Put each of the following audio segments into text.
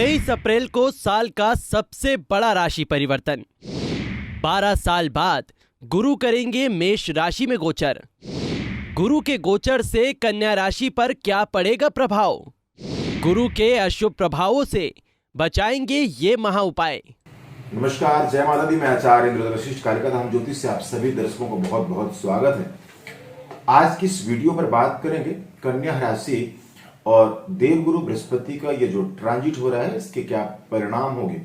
23 अप्रैल को साल का सबसे बड़ा राशि परिवर्तन। 12 साल बाद गुरु करेंगे मेष राशि में गोचर। गुरु के गोचर से कन्या राशि पर क्या पड़ेगा प्रभाव? गुरु के अशुभ प्रभावों से बचाएंगे ये महा उपाय। नमस्कार, जय माता दी। मैं आचार्य इंद्र वशिष्ठ कालिका धाम ज्योतिष से आप सभी दर्शकों को बहुत बहुत स्वागत है। आज की इस वीडियो पर बात करेंगे कन्या राशि और देवगुरु बृहस्पति का ये जो ट्रांजिट हो रहा है इसके क्या परिणाम होंगे,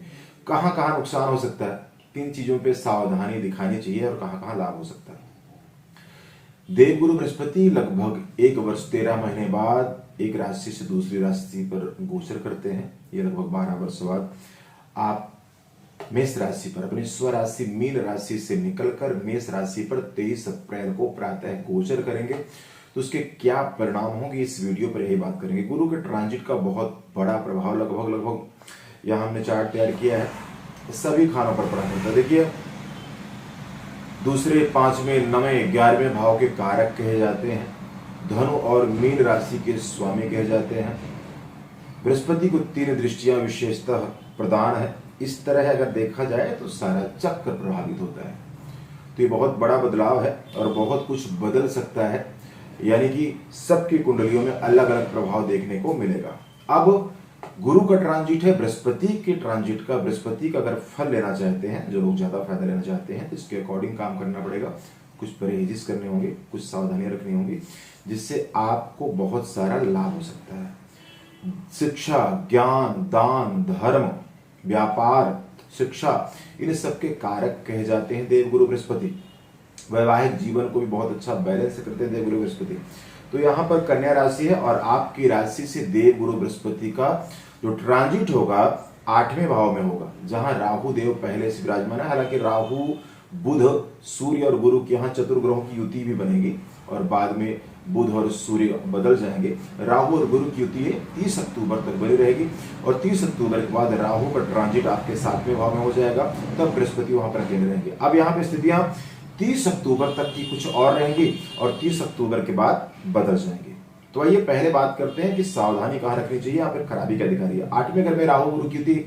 कहां कहां नुकसान हो सकता है, किन चीजों पे सावधानी दिखानी चाहिए और कहां कहां लाभ हो सकता है। देवगुरु बृहस्पति लगभग 1 वर्ष 13 महीने बाद एक राशि से दूसरी राशि पर गोचर करते हैं। ये लगभग 12 वर्ष बाद आप मेष राशि पर अपनी स्वराशि मीन राशि से निकलकर मेष राशि पर 23 अप्रैल को प्रातः गोचर करेंगे। तो उसके क्या परिणाम होंगे इस वीडियो पर यही बात करेंगे। गुरु के ट्रांजिट का बहुत बड़ा प्रभाव लगभग यहाँ हमने चार्ट तैयार किया है, सभी खानों पर पड़ा होता है। देखिए, दूसरे, 5वें, 9वें, 11वें भाव के कारक कहे जाते हैं। धनु और मीन राशि के स्वामी कहे जाते हैं। बृहस्पति को 3 दृष्टियां विशेषतः प्रदान है। इस तरह अगर देखा जाए तो सारा चक्र प्रभावित होता है। तो ये बहुत बड़ा बदलाव है और बहुत कुछ बदल सकता है, यानी कि सबकी कुंडलियों में अलग अलग प्रभाव देखने को मिलेगा। अब गुरु का ट्रांजिट है, बृहस्पति के ट्रांजिट का, बृहस्पति का अगर फल लेना चाहते हैं, जो लोग ज्यादा फायदा लेना चाहते हैं, तो इसके अकॉर्डिंग काम करना पड़ेगा। कुछ परहेजिस करने होंगे, कुछ सावधानियां रखनी होंगी, जिससे आपको बहुत सारा लाभ हो सकता है। शिक्षा, ज्ञान, दान, धर्म, व्यापार, शिक्षा, इन सबके कारक कहे जाते हैं देवगुरु बृहस्पति। वैवाहिक जीवन को भी बहुत अच्छा बैलेंस करते हैं देवगुरु बृहस्पति। तो यहाँ पर कन्या राशि है और आपकी राशि से देवगुरु बृहस्पति का जो ट्रांजिट होगा 8वें भाव में होगा, जहां राहु देव पहले से विराजमान है। हालांकि राहु, बुध, सूर्य और गुरु की यहाँ चतुर्ग्रहों की युति भी बनेगी और बाद में बुध और सूर्य बदल जाएंगे। राहु और गुरु की युति 30 अक्टूबर तक बनी रहेगी और 30 अक्टूबर के बाद राहु का ट्रांजिट आपके 7वें भाव में हो जाएगा, तब बृहस्पति वहां पर अकेले रहेंगे। अब यहाँ पे स्थितियां 30 अक्टूबर तक की कुछ और रहेंगी और 30 अक्टूबर के बाद बदल जाएंगे। तो आइए पहले बात करते हैं कि सावधानी कहां रखनी चाहिए या फिर खराबी क्या दिखा रही है। 8वें घर में राहु गुरु की युति,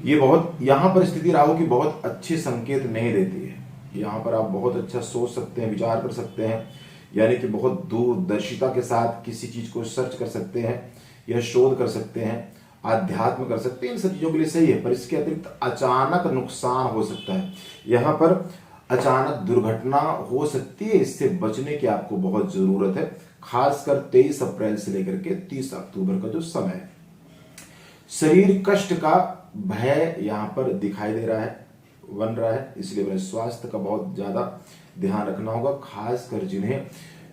ये बहुत, यहां पर स्थिति राहु की बहुत अच्छे संकेत नहीं देती है। यहां पर आप बहुत अच्छा सोच सकते हैं, विचार कर सकते हैं, यानी कि बहुत दूरदर्शिता के साथ किसी चीज को सर्च कर सकते हैं या शोध कर सकते हैं, आध्यात्म कर सकते हैं, इन सब चीजों के लिए सही है। पर इसके अतिरिक्त अचानक नुकसान हो सकता है। यहाँ पर अचानक दुर्घटना हो सकती है, इससे बचने की आपको बहुत जरूरत है, खासकर 23 अप्रैल से लेकर के 30 अक्टूबर का जो समय है। शरीर कष्ट का भय यहाँ पर दिखाई दे रहा है, बन रहा है, इसलिए अपने स्वास्थ्य का बहुत ज्यादा ध्यान रखना होगा। खासकर जिन्हें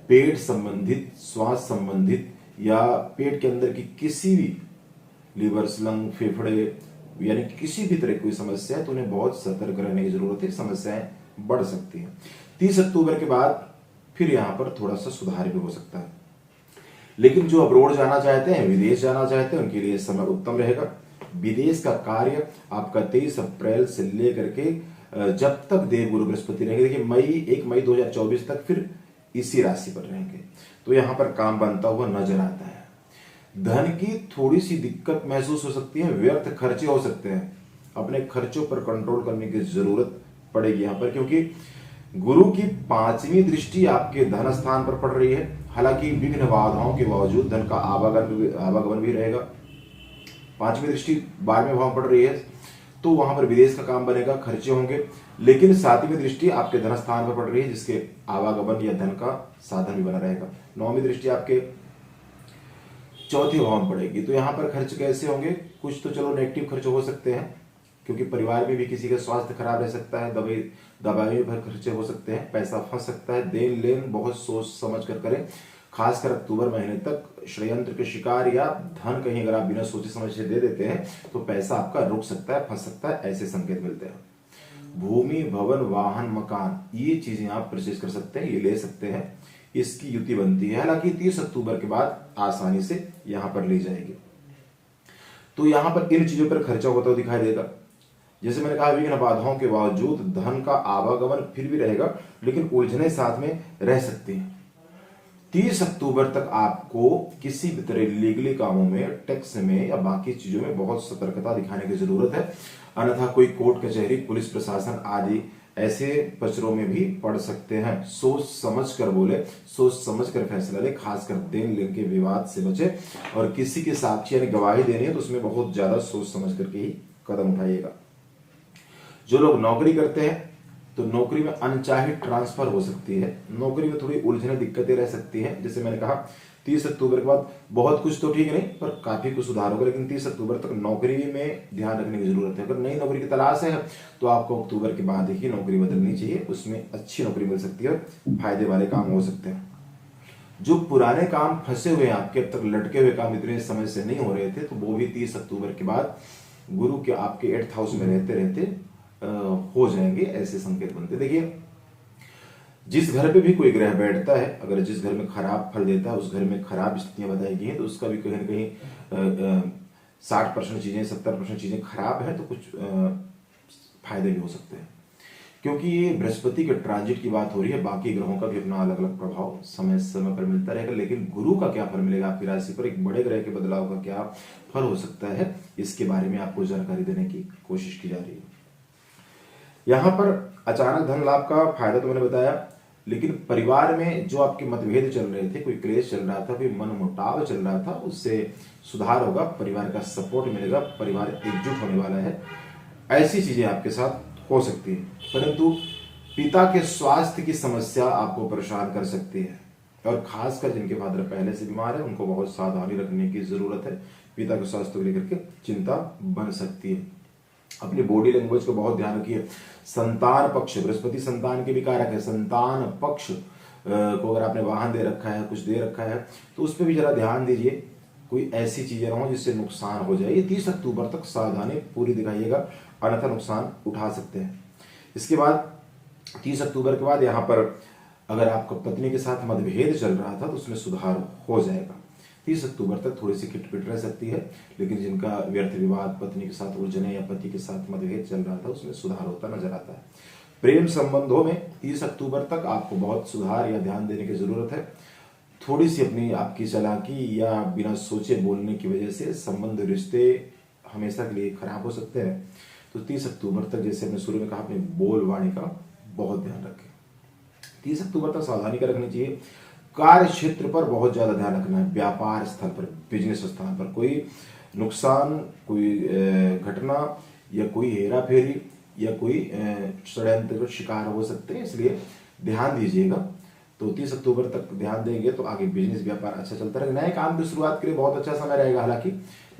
पेट संबंधित, श्वास संबंधित या पेट के अंदर की किसी भी लीवर, स्लंग, फेफड़े, यानी किसी भी तरह की कोई समस्या है, तो उन्हें बहुत सतर्क रहने की जरूरत है। समस्याएं बढ़ सकती है। 30 अक्टूबर के बाद फिर यहां पर थोड़ा सा सुधार भी हो सकता है। लेकिन जो अब्रोड जाना चाहते हैं, विदेश जाना चाहते हैं, उनके लिए समय उत्तम रहेगा। विदेश का कार्य आपका 23 अप्रैल से लेकर के जब तक देवगुरु बृहस्पति रहेंगे, देखिए 1 मई 2024 तक फिर इसी राशि पर रहेंगे, तो यहां पर काम बनता हुआ नजर आता है। धन की थोड़ी सी दिक्कत महसूस हो सकती है, व्यर्थ खर्चे हो सकते हैं। अपने खर्चों पर कंट्रोल करने की जरूरत पड़ेगी यहाँ पर, क्योंकि गुरु की 5वीं दृष्टि आपके धन स्थान पर पड़ रही है। हालांकि विघ्न बाधाओं के बावजूद धन का आवागमन भी रहेगा। 5वीं दृष्टि 12वें भाव पड़ रही है, तो वहां पर विदेश का काम बनेगा, खर्चे होंगे। लेकिन 7वीं दृष्टि आपके धन स्थान पर पड़ रही है, जिसके आवागमन या धन का साधन भी बना रहेगा। 9वीं दृष्टि आपके 4थे भाव में पड़ेगी, तो यहाँ पर खर्च कैसे होंगे? कुछ तो चलो नेगेटिव खर्च हो सकते हैं, क्योंकि परिवार में भी किसी का स्वास्थ्य खराब रह सकता है, दवाई पर खर्चे हो सकते हैं, पैसा फंस सकता है। देन लेन बहुत सोच समझ कर करें, खासकर अक्टूबर महीने तक षड्यंत्र के शिकार या धन कहीं अगर आप बिना सोचे समझे दे देते हैं तो पैसा आपका रुक सकता है, फंस सकता है, ऐसे संकेत मिलते हैं। भूमि, भवन, वाहन, मकान, ये चीजें आप परचेज कर सकते हैं, ये ले सकते हैं, इसकी युति बनती है। हालांकि 30 अक्टूबर के बाद आसानी से यहां पर ली जाएगी। तो यहां पर इन चीजों पर खर्चा होता हुआ दिखाई देगा। जैसे मैंने कहा, विघ्न बाधाओं के बावजूद धन का आवागमन फिर भी रहेगा, लेकिन उलझने साथ में रह सकती हैं। 30 अक्टूबर तक आपको किसी भी तरह लीगली कामों में, टैक्स में या बाकी चीजों में बहुत सतर्कता दिखाने की जरूरत है। अन्यथा कोई कोर्ट कचहरी, पुलिस प्रशासन आदि ऐसे पचरों में भी पड़ सकते हैं। सोच समझ कर बोले, सोच समझ कर फैसला ले, खासकर देन लेन के विवाद से बचे। और किसी की साक्षी यानी गवाही देनी है तो उसमें बहुत ज्यादा सोच समझ करके ही कदम उठाइएगा। जो लोग नौकरी करते हैं तो नौकरी में अनचाही ट्रांसफर हो सकती है, नौकरी में थोड़ी उलझने दिक्कतें रह सकती हैं। जैसे मैंने कहा 30 अक्टूबर के बाद बहुत कुछ तो ठीक नहीं, पर काफी कुछ सुधार होगा, लेकिन 30 अक्टूबर तक नौकरी में ध्यान रखने की जरूरत है। अगर नई नौकरी की तलाश है तो आपको अक्टूबर के बाद ही नौकरी बदलनी चाहिए, उसमें अच्छी नौकरी मिल सकती है, फायदे वाले काम हो सकते हैं। जो पुराने काम फंसे हुए हैं आपके, अब तक लटके हुए काम इतने समय से नहीं हो रहे थे, तो वो भी 30 अक्टूबर के बाद गुरु के आपके 8th हाउस में रहते रहते हो जाएंगे, ऐसे संकेत बनते। देखिए, जिस घर पे भी कोई ग्रह बैठता है, अगर जिस घर में खराब फल देता है उस घर में खराब स्थितियां बताई गई हैं, तो उसका भी कहीं ना कहीं 60% चीजें, 70% चीजें खराब है, तो कुछ फायदे भी हो सकते हैं। क्योंकि ये बृहस्पति के ट्रांजिट की बात हो रही है, बाकी ग्रहों का भी अपना अलग अलग प्रभाव समय समय पर मिलता रहेगा, लेकिन गुरु का क्या फल मिलेगा आपकी राशि पर, एक बड़े ग्रह के बदलाव का क्या फल हो सकता है, इसके बारे में आपको जानकारी देने की कोशिश की जा रही है। यहां पर अचानक धन लाभ का फायदा तो मैंने बताया, लेकिन परिवार में जो आपके मतभेद चल रहे थे, कोई क्लेश चल रहा था, कोई मनमुटाव चल रहा था, उससे सुधार होगा, परिवार का सपोर्ट मिलेगा, परिवार एकजुट होने वाला है। ऐसी चीजें आपके साथ हो सकती है, परंतु पिता के स्वास्थ्य की समस्या आपको परेशान कर सकती है, और खासकर जिनके फादर पहले से बीमार है उनको बहुत सावधानी रखने की जरूरत है। पिता के स्वास्थ्य को लेकर के चिंता बन सकती है। अपनी बॉडी लैंग्वेज को बहुत ध्यान रखिए। संतान पक्ष, बृहस्पति संतान के भी कारक है, संतान पक्ष को अगर आपने वाहन दे रखा है, कुछ दे रखा है, तो उस पर भी जरा ध्यान दीजिए, कोई ऐसी चीजें ना हो जिससे नुकसान हो जाए। ये 30 अक्टूबर तक सावधानी पूरी दिखाइएगा, अन्यथा नुकसान उठा सकते हैं। इसके बाद 30 अक्टूबर के बाद यहाँ पर अगर आपका पत्नी के साथ मतभेद चल रहा था तो उसमें सुधार हो जाएगा। 30 अक्टूबर तक थोड़ी सी खिटपिट रह सकती है, लेकिन जिनका व्यर्थ विवाद, पत्नी के साथ उलझने या पति के साथ मतभेद चल रहा था, उसमें सुधार होता नजर आता है। प्रेम संबंधों में 30 अक्टूबर तक आपको बहुत सुधार या ध्यान देने की जरूरत है। थोड़ी सी अपनी आपकी चालाकी या बिना सोचे बोलने की वजह से संबंध, रिश्ते हमेशा के लिए खराब हो सकते हैं। तो 30 अक्टूबर तक, जैसे हमने शुरू में कहा, अपनी बोल वाणी का बहुत ध्यान रखें। 30 अक्टूबर तक सावधानी का रखनी चाहिए। कार्य क्षेत्र पर बहुत ज्यादा ध्यान रखना है, व्यापार स्थल पर, बिजनेस स्थान पर कोई नुकसान, कोई घटना या कोई हेरा फेरी या कोई षड्यंत्र का शिकार हो सकते हैं, इसलिए ध्यान दीजिएगा। तो 30 अक्टूबर तक ध्यान देंगे तो आगे बिजनेस व्यापार अच्छा चलता रहेगा। नए काम की शुरुआत के लिए बहुत अच्छा समय रहेगा। हालांकि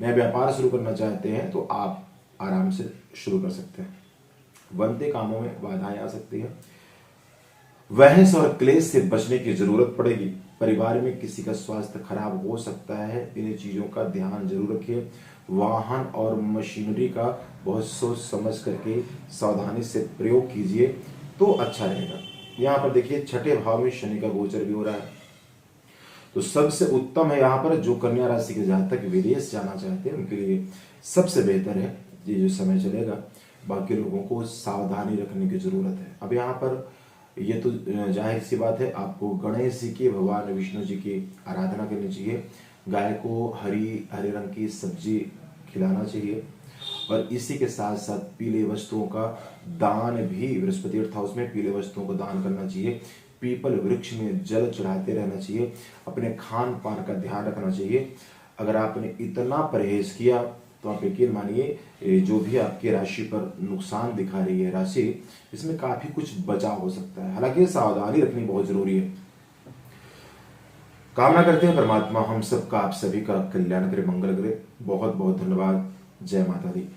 नए व्यापार शुरू करना चाहते हैं तो आप आराम से शुरू कर सकते हैं। बनते कामों में बाधाएं आ सकती है, बहस और क्लेश से बचने की जरूरत पड़ेगी। परिवार में किसी का स्वास्थ्य खराब हो सकता है, इन चीजों का ध्यान जरूर रखिए। वाहन और मशीनरी का बहुत सोच समझ करके सावधानी से प्रयोग कीजिए तो अच्छा रहेगा। यहाँ पर देखिए, 6ठे भाव में शनि का गोचर भी हो रहा है, तो सबसे उत्तम है यहाँ पर जो कन्या राशि के जातक विदेश जाना चाहते हैं उनके लिए सबसे बेहतर है ये जो समय चलेगा। बाकी लोगों को सावधानी रखने की जरूरत है। अब यहाँ पर ये तो जाहिर सी बात है, आपको गणेश जी की, भगवान विष्णु जी की आराधना करनी चाहिए। गाय को हरे रंग की सब्जी खिलाना चाहिए, और इसी के साथ साथ पीले वस्तुओं का दान भी, बृहस्पति 8th हाउस में पीले वस्तुओं को दान करना चाहिए। पीपल वृक्ष में जल चढ़ाते रहना चाहिए। अपने खान पान का ध्यान रखना चाहिए। अगर आपने इतना परहेज किया तो आप यकीन मानिए जो भी आपकी राशि पर नुकसान दिखा रही है राशि, इसमें काफी कुछ बचाव हो सकता है। हालांकि सावधानी रखनी बहुत जरूरी है। कामना करते हैं परमात्मा हम सबका, आप सभी का कल्याण करे, मंगल करे। बहुत बहुत धन्यवाद। जय माता दी।